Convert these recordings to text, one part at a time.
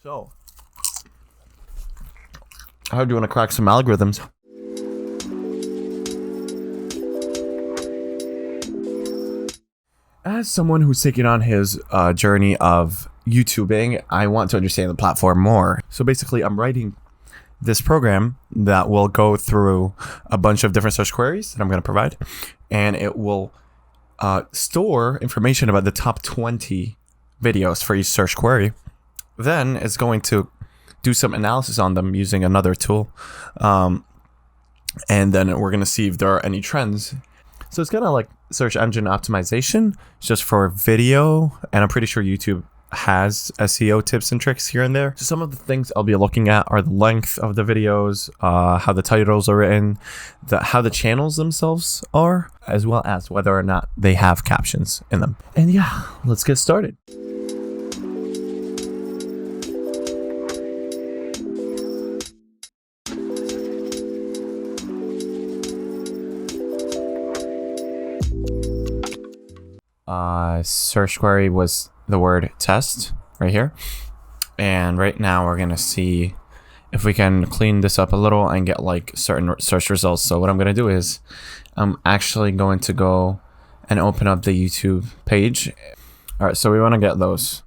So, how do you want to crack some algorithms? As someone who's taking on his journey of YouTubing, I want to understand the platform more. So basically, I'm writing this program that will go through a bunch of different search queries that I'm going to provide, and it will store information about the top 20 videos for each search query. Then it's going to do some analysis on them using another tool. And then we're going to see if there are any trends. So it's kind of like search engine optimization, just for video. And I'm pretty sure YouTube has SEO tips and tricks here and there. So some of the things I'll be looking at are the length of the videos, how the titles are written, how the channels themselves are, as well as whether or not they have captions in them. And yeah, let's get started. Search query was the word test right here, and right now we're gonna see if we can clean this up a little and get like certain search results. So what I'm gonna do is I'm actually going to go and open up the YouTube page. All right, so we want to get those.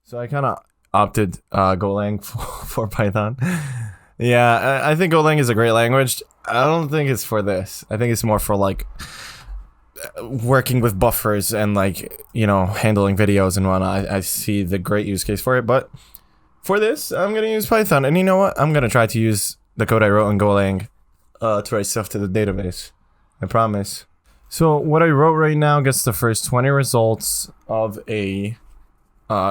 So I kind of opted Golang for Python. Yeah, I think Golang is a great language. I don't think it's for this. I think it's more for like working with buffers and like, you know, handling videos and whatnot. I see the great use case for it. But for this, I'm going to use Python. And you know what? I'm going to try to use the code I wrote in Golang to write stuff to the database. I promise. So what I wrote right now gets the first 20 results of a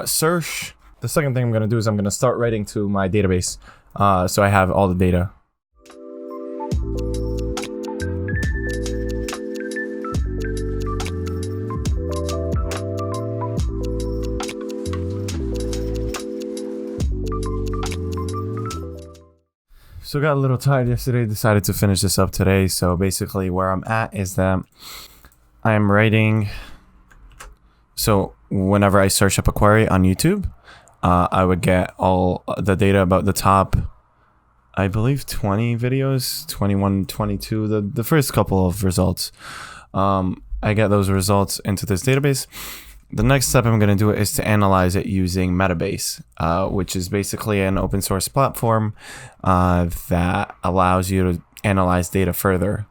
search. The second thing I'm going to do is I'm going to start writing to my database so I have all the data. So got a little tired yesterday, decided to finish this up today. So basically where I'm at is that I'm writing. So whenever I search up a query on YouTube, I would get all the data about the top, I believe 20 videos, 21, 22, the first couple of results. I get those results into this database. The next step I'm going to do is to analyze it using Metabase, which is basically an open source platform that allows you to analyze data further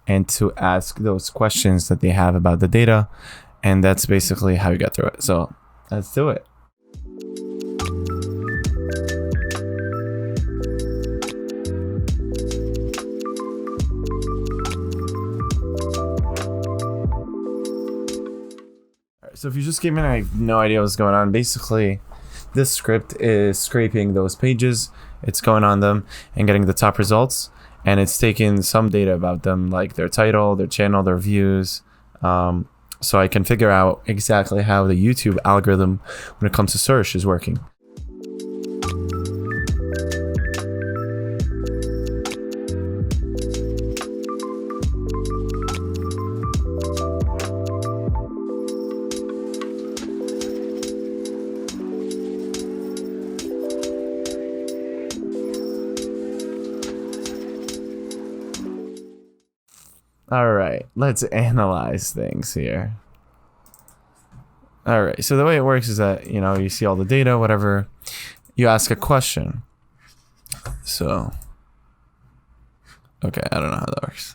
and to ask those questions that they have about the data. And that's basically how you get through it. So let's do it. All right, so if you just came in, I have no idea what's going on. Basically, this script is scraping those pages. It's going on them and getting the top results. And it's taking some data about them, like their title, their channel, their views. So I can figure out exactly how the YouTube algorithm when it comes to search is working. All right, let's analyze things here. All right, so the way it works is that, you know, you see all the data, whatever, you ask a question. So, okay, I don't know how that works.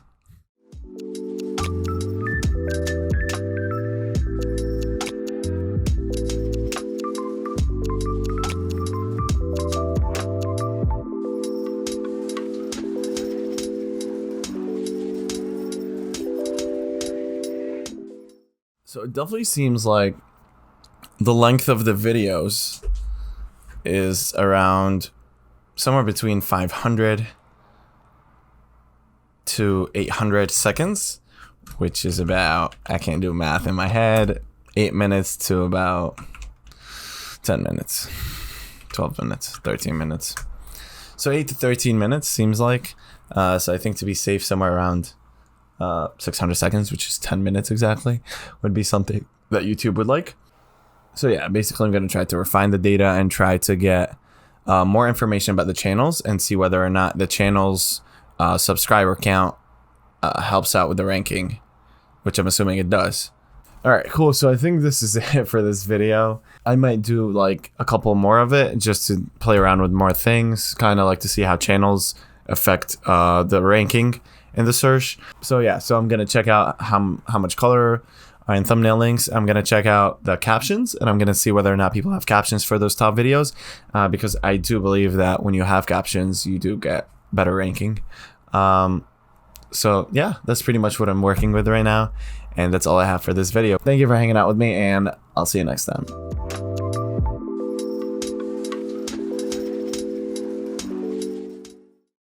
So it definitely seems like the length of the videos is around somewhere between 500 to 800 seconds, which is about, I can't do math in my head, 8 minutes to about 10 minutes, 12 minutes, 13 minutes. So 8 to 13 minutes seems like. So I think to be safe, somewhere around 600 seconds, which is 10 minutes exactly, would be something that YouTube would like. So yeah, basically I'm going to try to refine the data and try to get more information about the channels and see whether or not the channel's subscriber count helps out with the ranking, which I'm assuming it does. All right, cool. So I think this is it for this video. I might do like a couple more of it just to play around with more things, kind of like to see how channels affect the ranking in the search. So yeah, so I'm going to check out how much color are in thumbnail links. I'm going to check out the captions, and I'm going to see whether or not people have captions for those top videos, because I do believe that when you have captions, you do get better ranking. So yeah, that's pretty much what I'm working with right now. And that's all I have for this video. Thank you for hanging out with me, and I'll see you next time.